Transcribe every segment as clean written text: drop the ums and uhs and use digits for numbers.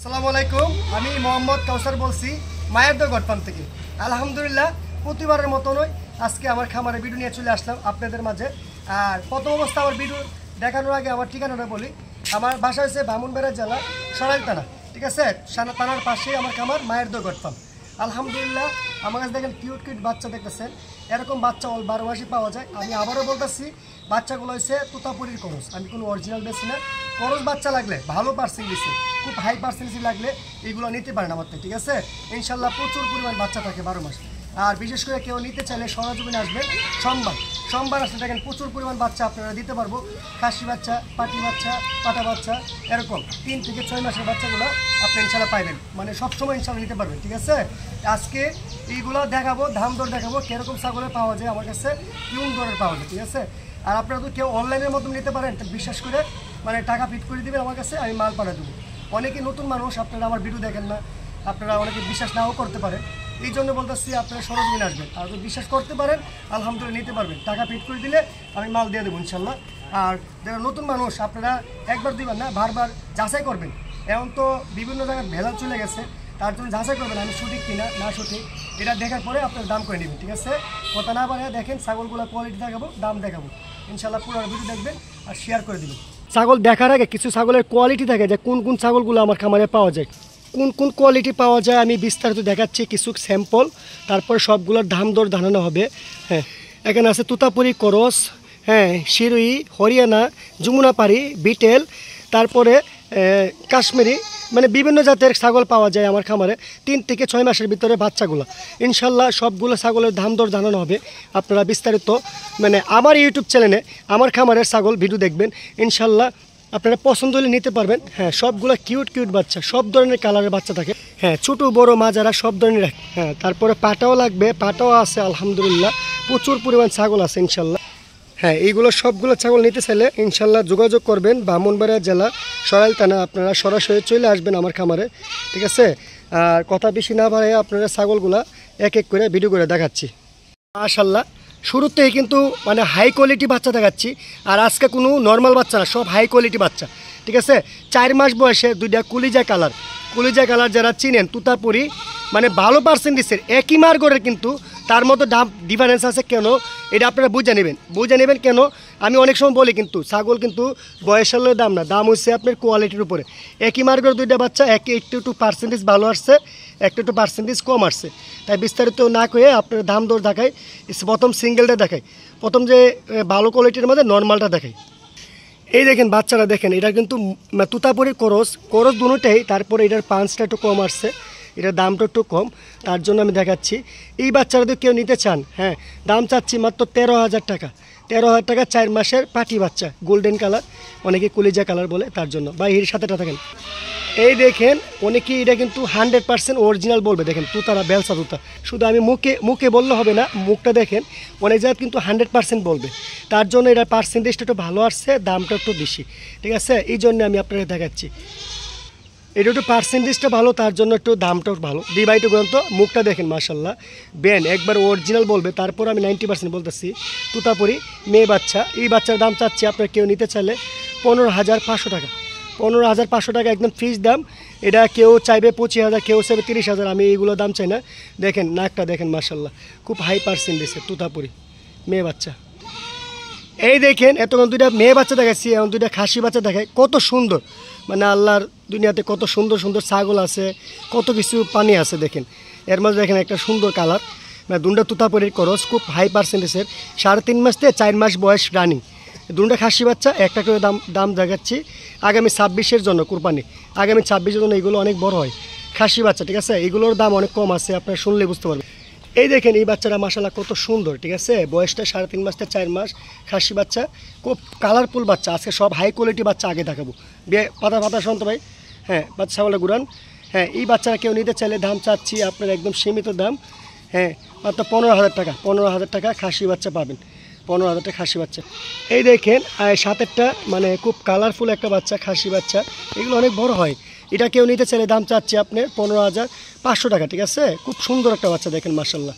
আসসালামু আলাইকুম, আমি মোহাম্মদ কাউসার বলছি মায়ের দই গট ফার্ম থেকে। আলহামদুলিল্লাহ প্রতিবারের মতনই আজকে আমার খামারে ভিডিও নিয়ে চলে আসলাম আপনাদের মাঝে। আর প্রথম অবস্থা আমার ভিডিও দেখানোর আগে আমার ঠিকানাটা বলি। আমার বাসা হচ্ছে ব্রাহ্মণবাড়িয়া জেলা সরাইল থানা, ঠিক আছে? থানার পাশেই আমার খামার মায়ের দই গট ফার্ম। আলহামদুলিল্লাহ আমার কাছে দেখেন কিউট কিউট বাচ্চা দেখতেছেন, এরকম বাচ্চা 12 মাসই পাওয়া যায়। আমি আবারও বলতেছি, বাচ্চাগুলো হচ্ছে তোতাপুরির করস, আমি কোনো অরিজিনাল বেশি না। করস বাচ্চা লাগলে ভালো পার্সেন্টেজ, খুব হাই পার্সেন্টেজ লাগলে এগুলো নিতে পারেন আমার থেকে, ঠিক আছে? ইনশাল্লাহ প্রচুর পরিমাণ বাচ্চা থাকে 12 মাস। আর বিশেষ করে কেউ নিতে চাইলে সরজমিনে আসবেন সোমবার আসলে দেখেন প্রচুর পরিমাণ বাচ্চা আপনারা দিতে পারবো। খাসি বাচ্চা, পাটি বাচ্চা, পাটা বাচ্চা, এরকম 3 থেকে 6 মাসের বাচ্চাগুলো আপনি ইনশাল্লাহ পাইবেন, মানে সবসময় ইনশাল্লাহ নিতে পারবেন, ঠিক আছে? আজকে এইগুলো দেখাবো, দাম দর দেখাবো, কীরকম ছাগলের পাওয়া যায় আমার কাছে, কিউন দরের পাওয়া যায়, ঠিক আছে? আর আপনারা তো কেউ অনলাইনের মাধ্যমে নিতে পারেন, বিশ্বাস করে মানে টাকা ফিট করে দেবেন আমার কাছে, আমি মাল পাঠিয়ে দেবো। অনেকে নতুন মানুষ, আপনারা আমার ভিডিও দেখেন না, আপনারা অনেকে বিশ্বাস নাও করতে পারেন, এই জন্য বলতেছি আপনারা সরজমিনে আসবেন। আর যদি বিশ্বাস করতে পারেন আলহামদুলিল্লাহ নিতে পারবেন, টাকা ফিট করে দিলে আমি মাল দিয়ে দেবো ইনশাল্লাহ। আর যারা নতুন মানুষ আপনারা একবার দিবেন না, বারবার যাচাই করবেন। এখন তো বিভিন্ন জায়গায় ভেজাল চলে গেছে, তার জন্য যাচাই করবেন আমি সঠিক কিনা না সঠিক, এটা দেখার পরে আপনার দাম করে নেবেন, ঠিক আছে? কথা না বাড়ে দেখেন ছাগলগুলো কোয়ালিটি দেখাবো, দাম দেখাবো ইনশাল্লাহ। পুরো ভিডিও দেখবেন আর শেয়ার করে দেবেন। ছাগল দেখার আগে কিছু ছাগলের কোয়ালিটি থাকে, যে কোন কোন ছাগলগুলো আমার খামারে পাওয়া যায়, কোন কোন কোয়ালিটি পাওয়া যায় আমি বিস্তারিত দেখাচ্ছি, কিছু স্যাম্পল, তারপরে সবগুলোর দাম দর জানানো হবে। হ্যাঁ, এখানে আছে তোতাপুরি করস, হ্যাঁ, শিরুই, হরিয়ানা, যমুনাপাড়ি, বিটেল, তারপরে কাশ্মীরি, মানে বিভিন্ন জাতের ছাগল পাওয়া যায় আমার খামারে 3 থেকে 6 মাসের ভিতরে বাচ্চাগুলো। ইনশাল্লাহ সবগুলো ছাগলের দাম দর জানানো হবে, আপনারা বিস্তারিত মানে আমার ইউটিউব চ্যানেলে আমার খামারের ছাগল ভিডিও দেখবেন ইনশাল্লাহ, আপনারা পছন্দ হলে নিতে পারবেন। হ্যাঁ, সবগুলো কিউট কিউট বাচ্চা, সব ধরনের কালারের বাচ্চা থাকে, হ্যাঁ, ছোটো বড়ো মাঝারা সব ধরনের। হ্যাঁ, তারপরে পাটাও লাগবে, পাটাও আছে আলহামদুলিল্লাহ, প্রচুর পরিমাণ ছাগল আছে ইনশাল্লাহ। হ্যাঁ, এইগুলো সবগুলো ছাগল নিতে চাইলে ইনশাল্লাহ যোগাযোগ করবেন, ব্রাহ্মণবাড়িয়া জেলা সরাইল থানা, আপনারা সরাসরি চলে আসবেন আমার খামারে, ঠিক আছে? আর কথা বেশি না বাড়াই আপনারা ছাগলগুলা এক এক করে ভিডিও করে দেখাচ্ছি। মাশাল্লাহ শুরুতেই কিন্তু মানে হাই কোয়ালিটি বাচ্চা দেখাচ্ছি, আর আজকে কোনো নর্মাল বাচ্চা না, সব হাই কোয়ালিটি বাচ্চা, ঠিক আছে? 4 মাস বয়সে 2টা কুলিজা কালার যারা চিনেন, তুতাপুরি, মানে ভালো পার্সেন্টেজের একই মার্গরের, কিন্তু তার মতো দাম ডিফারেন্স আছে কেন এটা আপনারা বুঝে নেবেন কেন। আমি অনেক সময় বলি কিন্তু ছাগল কিন্তু বয়সের দাম না, দাম হচ্ছে আপনার কোয়ালিটির উপরে। একই মার্গের 2টা বাচ্চা, একটু পার্সেন্টেজ ভালো আসছে, একটু পার্সেন্টেজ কম আসছে, তাই বিস্তারিত না করে আপনার দাম দর দেখায়। প্রথম সিঙ্গেলটা দেখায়, প্রথম যে ভালো কোয়ালিটির মধ্যে নর্মালটা দেখায়। এই দেখেন বাচ্চারা দেখেন, এটা কিন্তু তুতাপুরি করস দুটোটাই, তারপরে এটার পাঁচটা একটু কম আসছে, এটার দামটা একটু কম, তার জন্য আমি দেখাচ্ছি। এই বাচ্চারা যদি কেউ নিতে চান, হ্যাঁ, দাম চাচ্ছি মাত্র 13,000 টাকা। 13,000 টাকা 4 মাসের পাটি বাচ্চা, গোল্ডেন কালার, অনেকে কলিজা কালার বলে, তার জন্য। বা এর সাথেটা থাকেন, এই দেখেন অনেকে এটা কিন্তু 100% অরিজিনাল বলবে। দেখেন তুতারা, বেলসা তুতা, শুধু আমি মুখে বললে হবে না, মুখটা দেখেন অনেক জায়গায় কিন্তু 100% বলবে, তার জন্য এটার পার্সেন্টেজটা একটু ভালো আসছে, দামটা একটু বেশি, ঠিক আছে? এই জন্য আমি আপনাকে দেখাচ্ছি, এটা একটু পার্সেন্টেজটা ভালো, তার জন্য একটু দামটাও ভালো। দিবাইটু গ্রন্থ, মুখটা দেখেন মাশাল্লাহ, বেন একবার অরিজিনাল বলবে, তারপর আমি 90% বলতেছি। তুতাপুরি মেয়ে বাচ্চা, এই বাচ্চার দাম চাচ্ছি আপনার কেউ নিতে চাইলে 15,500 টাকা। 15,500 টাকা একদম ফিক্স দাম। এটা কেউ চাইবে 25,000, কেউ চাইবে 30,000, আমি এইগুলো দাম চাই না। দেখেন নাকটা দেখেন মাশাল্লাহ, খুব হাই পার্সেন্টেজের তুতাপুরি মেয়ে বাচ্চা। এই দেখেন এতক্ষণ 2টা মেয়ে বাচ্চা দেখাচ্ছি, এখন 2টা খাসি বাচ্চা দেখায়, কত সুন্দর, মানে আল্লাহর দুনিয়াতে কত সুন্দর সুন্দর ছাগল আছে, কত কিছু পানি আছে। দেখেন এর মধ্যে দেখেন একটা সুন্দর কালার, মানে 2টা তুতাপুরির করস, খুব হাই পার্সেন্টেজের, 3.5 মাস থেকে 4 মাস বয়স রানিং, 2টা খাসি বাচ্চা, একটা করে দাম দেখাচ্ছি। আগামী 26-এর জন্য কুরবানি, আগামী 26-এর জন্য এগুলো অনেক বড় হয় খাসি বাচ্চা, ঠিক আছে? এগুলোর দাম অনেক কম আছে, আপনারা শুনলে বুঝতে পারবেন। এই দেখেন এই বাচ্চারা মাশাল্লাহ কত সুন্দর, ঠিক আছে? বয়সটা 3.5 মাস থেকে 4 মাস, খাসি বাচ্চা, খুব কালারফুল বাচ্চা। আজকে সব হাই কোয়ালিটি বাচ্চা আগে দেখাবো। পাতা শুনতে ভাই, হ্যাঁ, বাচ্চা ছাগলে গুড়ান। হ্যাঁ, এই বাচ্চারা কেউ নিতে চাইলে দাম চাচ্ছি আপনার একদম সীমিত দাম, হ্যাঁ, মাত্র 15,000 টাকা। 15,000 টাকা খাসি বাচ্চা পাবেন, 15,000 টাকা খাসি বাচ্চা। এই দেখেন সাতেরটা, মানে খুব কালারফুল একটা বাচ্চা, খাসি বাচ্চা, এগুলো অনেক বড় হয়। এটা কেউ নিতে চাইলে দাম চাচ্ছি আপনার 15,500 টাকা, ঠিক আছে? খুব সুন্দর একটা বাচ্চা দেখেন মাশাল্লাহ।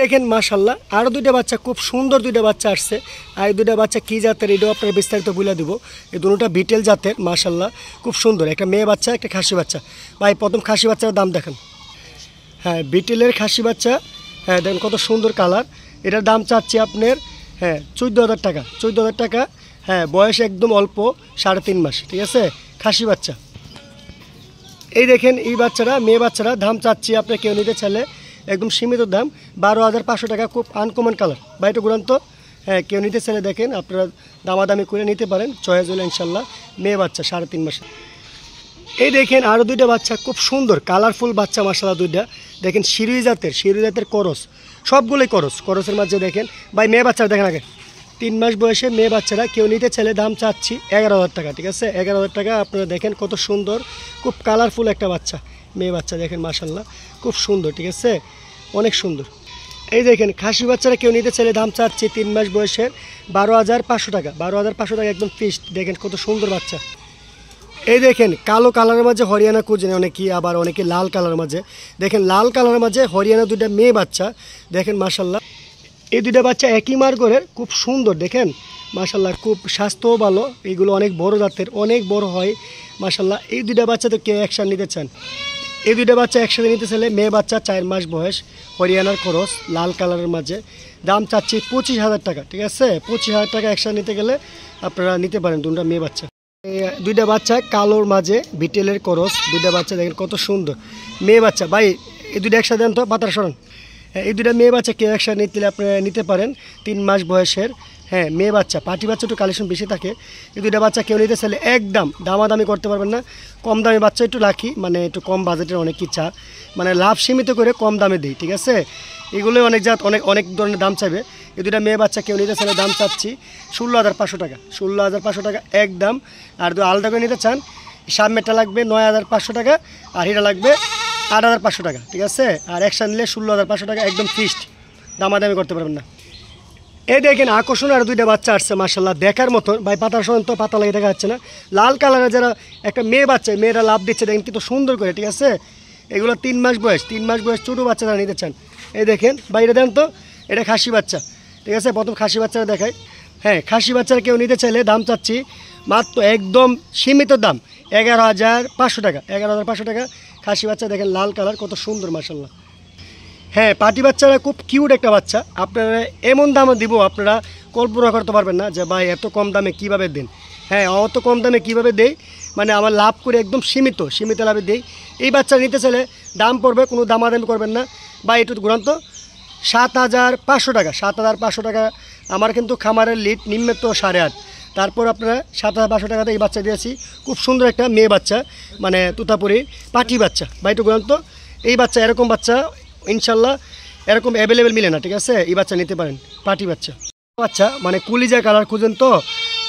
দেখেন মাশাল্লাহ আরও দুইটা বাচ্চা, খুব সুন্দর দুইটা বাচ্চা আসছে। আর এই দুইটা বাচ্চা কী জাতের এটাও আপনারা বিস্তারিত বলে দেবো। এই দুটোটা বিটেল জাতের মাশাল্লাহ, খুব সুন্দর। একটা মেয়ে বাচ্চা, একটা খাসি বাচ্চা। ভাই প্রথম খাসি বাচ্চার দাম দেখেন। হ্যাঁ, বিটেলের খাসি বাচ্চা। হ্যাঁ দেখেন কত সুন্দর কালার। এটার দাম চাচ্ছি আপনার 14,000 টাকা। 14,000 টাকা। হ্যাঁ, বয়স একদম অল্প, 3.5 মাস। ঠিক আছে, খাসি বাচ্চা। এই দেখেন এই বাচ্চারা, মেয়ে বাচ্চারা, দাম চাচ্ছি আপনার কেউ নিতে চাইলে একদম সীমিত দাম 12,500 টাকা। খুব আনকমন কালার। বাইটা গুরান্ত। হ্যাঁ, কেউ নিতে চাইলে দেখেন আপনারা দামাদামি করে নিতে পারেন। চয়েস হলে ইনশাল্লাহ। মেয়ে বাচ্চা 3.5 মাসে। এই দেখেন আরও দুইটা বাচ্চা, খুব সুন্দর কালারফুল বাচ্চা মাশাআল্লাহ দুইটা। দেখেন শিরুই জাতের করস, সবগুলোই করসের মাঝে দেখেন। ভাই মেয়ে বাচ্চারা দেখেন আগে, 3 মাস বয়সে মেয়ে বাচ্চারা কেউ নিতে চাইলে দাম চাচ্ছি 11,000 টাকা। ঠিক আছে, 11,000 টাকা। আপনারা দেখেন কত সুন্দর, খুব কালারফুল একটা বাচ্চা, মেয়ে বাচ্চা দেখেন মাশাআল্লাহ, খুব সুন্দর। ঠিক আছে, অনেক সুন্দর। এই দেখেন খাসি বাচ্চারা কেউ নিতে চাইলে দাম চাচ্ছি 3 মাস বয়সের 12,500 টাকা। 12,500 টাকা একদম ফিক্সড। দেখেন কত সুন্দর বাচ্চা। এই দেখেন কালো কালারের মাঝে হরিয়ানা খুঁজেন অনেকেই, আবার অনেকে লাল কালারের মাঝে। দেখেন লাল কালারের মাঝে হরিয়ানা দুইটা মেয়ে বাচ্চা দেখেন মাশাল্লাহ। এই দুইটা বাচ্চা একই মার্গরের, খুব সুন্দর দেখেন মাশাল্লাহ, খুব স্বাস্থ্যও ভালো। এইগুলো অনেক বড় জাতের, অনেক বড় হয় মাশাল্লাহ। এই দুইটা বাচ্চা তো কেউ একসাথে নিতে চান, এই দুইটা বাচ্চা একসাথে নিতে চাইলে মেয়ে বাচ্চা 4 মাস বয়স, হরিয়ানার খরচ, লাল কালারের মাঝে, দাম চাচ্ছি 25,000 টাকা। ঠিক আছে, 25,000 টাকা একসাথে নিতে গেলে আপনারা নিতে পারেন দুটা মেয়ে বাচ্চা। দুইটা বাচ্চা কালোর মাঝে বিটেলের করস, দুইটা বাচ্চা দেখেন কত সুন্দর মেয়ে বাচ্চা। ভাই এই দুইটা একসাথে দেন তো, পাতার সরণ। এই দুইটা মেয়ে বাচ্চা কেউ একসাথে নিতে আপনারা নিতে পারেন, 3 মাস বয়সের। হ্যাঁ, মেয়ে বাচ্চা, পাটি বাচ্চা একটু কালেকশন বেশি থাকে। এই দুইটা বাচ্চা কেউ নিতে চাইলে একদম দামাদামি করতে পারবেন না। কম দামি বাচ্চা একটু রাখি, মানে একটু কম বাজেটের অনেক ইচ্ছা, মানে লাভ সীমিত করে কম দামে দিই। ঠিক আছে, এগুলো অনেক জাত, অনেক ধরনের দাম চাইবে। এই দুইটা মেয়ে বাচ্চা কেউ নিতে চাইলে দাম চাচ্ছি 16,500 টাকা। 16,500 টাকা একদম। আর যদি আলাদা করে নিতে চান, সামনেটা লাগবে 9,500 টাকা, আর এটা লাগবে 8,500 টাকা। ঠিক আছে, আর একসাথে নিলে 16,500 টাকা একদম ফিক্সড, দামাদামি করতে পারবেন না। এই দেখেন আকর্ষণ আর দুইটা বাচ্চা আসছে মাশাল্লাহ, দেখার মতন। ভাই পাতার সঙ্গে তো পাতা লাগে দেখা যাচ্ছে না। লাল কালারের যারা একটা মেয়ে বাচ্চা, মেয়েরা লাভ দিচ্ছে দেখেন কিন্তু সুন্দর করে। ঠিক আছে, এগুলো 3 মাস বয়স, 3 মাস বয়স ছোটো বাচ্চা যারা নিতে চান। এই দেখেন বাইরে দেন তো, এটা খাসি বাচ্চা। ঠিক আছে, প্রথম খাসি বাচ্চারা দেখায়। হ্যাঁ, খাসি বাচ্চারা কেউ নিতে চাইলে দাম চাচ্ছি মাত্র একদম সীমিত দাম 11,500 টাকা। 11,500 টাকা খাসি বাচ্চা। দেখেন লাল কালার, কত সুন্দর মাশাল্লাহ। হ্যাঁ, পাটি বাচ্চারা খুব কিউট একটা বাচ্চা। আপনারা এমন দামে দিব আপনারা কল্পনা করতে পারবেন না যে ভাই এত কম দামে কীভাবে দেন। হ্যাঁ, অত কম দামে কীভাবে দেই, মানে আমার লাভ করে একদম সীমিত লাভে দেই। এই বাচ্চা নিতে চাইলে দাম পড়বে, কোনো দামাদামি করবেন না। বা একটু ঘুরান্ত 7,500 টাকা। 7,500 টাকা। আমার কিন্তু খামারের লিড নিম্নত 8.5। তারপর আপনারা 7,500 টাকাতে এই বাচ্চা দিয়েছি। খুব সুন্দর একটা মেয়ে বাচ্চা, মানে তুতাপুরি পাটি বাচ্চা। বা একটু ঘুরান্ত এই বাচ্চা, এরকম বাচ্চা ইনশাল্লাহ এরকম অ্যাভেলেবেল মিলে না। ঠিক আছে, এই বাচ্চা নিতে পারেন, পাটি বাচ্চা। বাচ্চা মানে কুলিজা কালার খুঁজেন তো,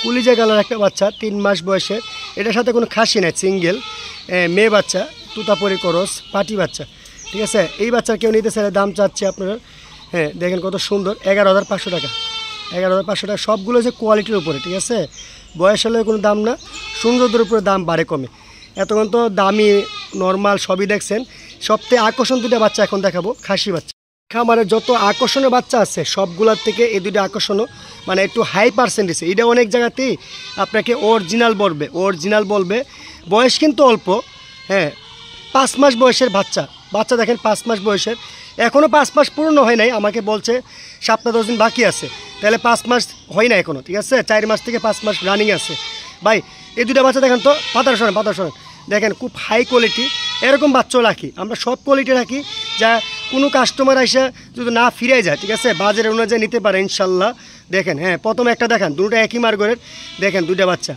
কুলিজা কালার একটা বাচ্চা 3 মাস বয়সে। এটার সাথে কোনো খাসি নাই, সিঙ্গেল মেয়ে বাচ্চা, তুতাপুরি করস, পাটি বাচ্চা। ঠিক আছে, এই বাচ্চা কেউ নিতে চাইলে দাম চাচ্ছে আপনারা, হ্যাঁ দেখেন কত সুন্দর, 11,500 টাকা। 11,500 টাকা। সবগুলো যে কোয়ালিটির উপরে। ঠিক আছে, বয়স হলে কোনো দাম না, সৌন্দর্যের উপরে দাম বাড়ে কমে। এতক্ষণ তো দামি নর্মাল সবই দেখছেন। সবথেকে আকর্ষণ দুটো বাচ্চা এখন দেখাবো, খাসি বাচ্চা। খামারের যত আকর্ষণীয় বাচ্চা আছে সবগুলোর থেকে এই দুটো আকর্ষণীয়, মানে একটু হাই পার্সেন্টেজ। এটা অনেক জায়গাতেই আপনাকে অরিজিনাল বলবে। বয়স কিন্তু অল্প। হ্যাঁ, 5 মাস বয়সের বাচ্চা দেখেন, 5 মাস বয়সের। এখনও 5 মাস পূর্ণ হয় নাই, আমাকে বলছে 7-10 দিন বাকি আছে, তাহলে 5 মাস হয় না এখনও। ঠিক আছে, 4 মাস থেকে 5 মাস রানিং আছে। ভাই এই দুটো বাচ্চা দেখেন তো, পাতার সরেন দেখেন, খুব হাই কোয়ালিটি। এরকম বাচ্চাও রাখি আমরা, সব কোয়ালিটি রাখি, যা কোনো কাস্টমার এসে যদি না ফিরে যায়, ঠিক আছে, বাজারে অনুযায়ী নিতে পারে ইনশাল্লাহ। দেখেন, হ্যাঁ প্রথমে একটা দেখান, দুটো একই মার্গরের। দেখেন দুইটা বাচ্চা,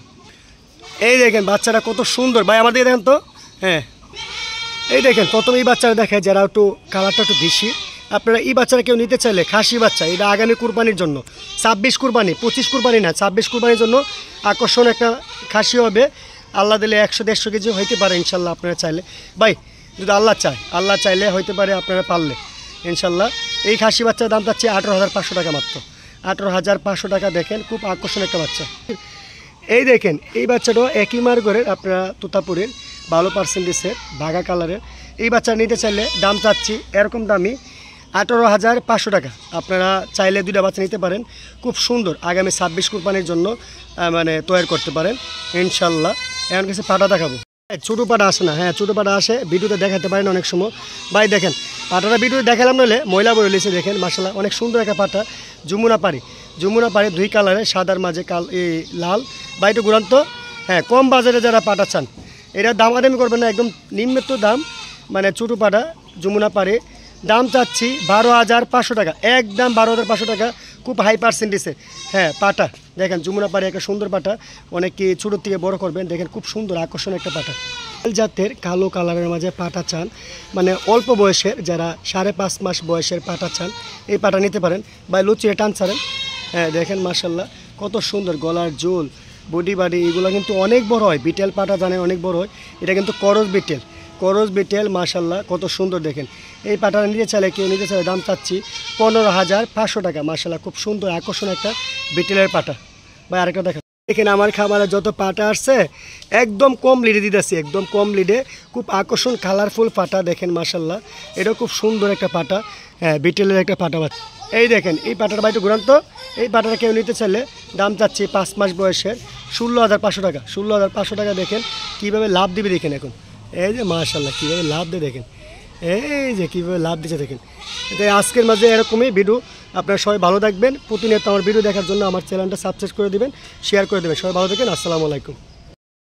এই দেখেন বাচ্চাটা কত সুন্দর। ভাই আমাদের দেখেন তো, হ্যাঁ এই দেখেন প্রথমে এই বাচ্চারা দেখে যারা একটু কালারটা একটু বেশি। আপনারা এই বাচ্চারা কেউ নিতে চাইলে খাসি বাচ্চা, এটা আগামী কুরবানির জন্য, 26 কুরবানি, 25 কুরবানি না, 26 কুরবানির জন্য আকর্ষণ একটা খাসি হবে। আল্লাহ দিলে 100-150 কেজি হইতে পারে ইনশাল্লাহ আপনারা চাইলে। ভাই যদি আল্লাহ চাইলে হইতে পারে, আপনারা পারলে ইনশাল্লাহ। এই খাসি বাচ্চার দাম চাচ্ছে 18,500 টাকা মাত্র। 18,500 টাকা। দেখেন খুব আকর্ষণ একটা বাচ্চা। এই দেখেন এই বাচ্চাটাও একই মার্গরের, আপনারা তোতাপুরের, ভালো পার্সেন্টেজের, ভাগা কালারের। এই বাচ্চা নিতে চাইলে দাম চাচ্ছি এরকম দামি 18,500 টাকা। আপনারা চাইলে 2টা বাচ্চা নিতে পারেন, খুব সুন্দর, আগামী 26 কুরবানির জন্য মানে তৈরি করতে পারেন ইনশাল্লাহ। এখন কিছু পাটা দেখাবো। ছোটো পাটা আসে না, হ্যাঁ ছোটো পাটা আসে, ভিডিওতে দেখাতে পারেন অনেক সময়। ভাই দেখেন পাটাটা ভিডিওতে দেখালাম নইলে ময়লা বলে লিখেছে, দেখেন মাশাআল্লাহ অনেক সুন্দর একটা পাটা, যমুনা পাড়ি 2 কালারে, সাদার মাঝে এই লাল। বা একটু ঘুরান্ত, হ্যাঁ কম বাজারে যারা পাটা চান এটা দামাদামি করবেন না, একদম নিম্নত দাম, মানে ছোটো পাটা যমুনা পাড়ি। দাম চাচ্ছি 12,500 টাকা, একদম 12,500 টাকা, খুব হাই পার্সেন্টেজে। হ্যাঁ পাটা দেখেন যমুনা পাড়ি একটা সুন্দর পাটা, অনেকে ছোটোর থেকে বড় করবেন, দেখেন খুব সুন্দর আকর্ষণীয় একটা পাটা। জাতের কালো কালারের মাঝে পাটা চান, মানে অল্প বয়সের যারা 5.5 মাস বয়সের পাটা চান, এই পাটা নিতে পারেন। বা লুচিয়ে টান ছাড়েন, হ্যাঁ দেখেন মাশাআল্লাহ কত সুন্দর, গলার জোল, বডি বাড়ি এগুলো কিন্তু অনেক বড় হয়। বিটেল পাটা জানেন অনেক বড় হয়, এটা কিন্তু করজ বিটেল মাশাআল্লাহ কত সুন্দর। দেখেন এই পাটাটা নিতে চাইলে, কেউ নিতে চাইলে দাম চাচ্ছি 15,500 টাকা। মাশাআল্লাহ খুব সুন্দর আকর্ষণ একটা বিটেলের পাটা। ভাই আরেকটা দেখেন, দেখেন আমার খামারে যত পাটা আসছে একদম কম লিডে দিতেছি, একদম কম লিডে, খুব আকর্ষণ কালারফুল পাটা। দেখেন মাশাআল্লাহ এটা খুব সুন্দর একটা পাটা, হ্যাঁ বিটেলের একটা পাটা। এই দেখেন এই পাটাটা বাইরে ঘুরান্ত, এই পাটাটা কেউ নিতে চাইলে দাম চাচ্ছি 5 মাস বয়সের 16,500 টাকা। 16,500 টাকা। দেখেন কীভাবে লাভ দিবে, দেখেন এখন এই যে মাশাআল্লাহ কীভাবে লাভ দিয়ে, দেখেন এই যে কীভাবে লাভ দিচ্ছে দেখেন। তাই আজকের মাঝে এরকমই ভিডিও। আপনারা সবাই ভালো থাকবেন, প্রতিনিয়ত আমার ভিডিও দেখার জন্য আমার চ্যানেলটা সাবস্ক্রাইব করে দিবেন, শেয়ার করে দেবেন। সবাই ভালো থাকেন, আসসালামু আলাইকুম।